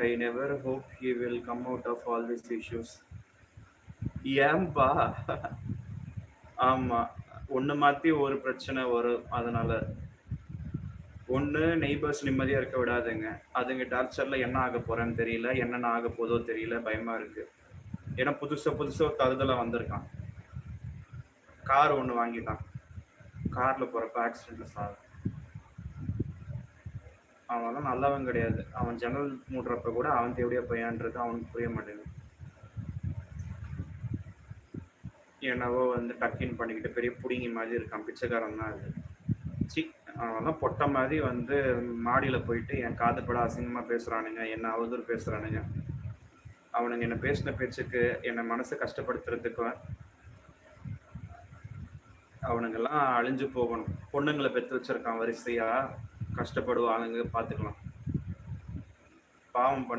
I never hope he will come out of all these issues. ஏன்பா? ஆமா. ஒண்ணு மாத்தி ஒரு பிரச்சனை வரும். அதனால. ஒண்ணு நெய்பர்ஸ் நிம்மதியா இருக்க விடாதுங்க. அதுங்க டார்ச்சர்ல என்ன ஆகப் போறேன்னு தெரியல. என்னென்ன ஆகப் போதோ தெரியல. பயமா இருக்கு. ஏன்னா புதுசா புதுசா ஒரு தருதல வந்திருக்கான். கார் ஒண்ணு வாங்கிட்டான். கார்ல போறப்ப ஆக்சிடென்ட்ல அவன்லாம் நல்லவன் கிடையாது. அவன் ஜன்னல் மூடுறப்ப கூட அவன் தேவடியா பையன்றது அவனுக்கு புரிய மாட்டேங்குது. என்னவோ வந்து டக்கின் பண்ணிக்கிட்டு பெரிய புடிங்கி மாதிரி இருக்கான். பிச்சைக்காரன் தான் அது. சி அவன்லாம் பொட்ட மாதிரி வந்து மாடியில போயிட்டு என் காதுபட அசிங்கமா பேசுறானுங்க. என்ன அவதூறு பேசுறானுங்க. அவனுங்க என்ன பேசின பேச்சுக்கு என்ன மனசை கஷ்டப்படுத்துறதுக்கு அவனுங்கெல்லாம் அழிஞ்சு போகணும். பொண்ணுங்களை பெற்று வச்சிருக்கான் வரிசையா. கஷ்டப்படுவானுங்க பார்த்துக்கலாம். பாவம் பண்ண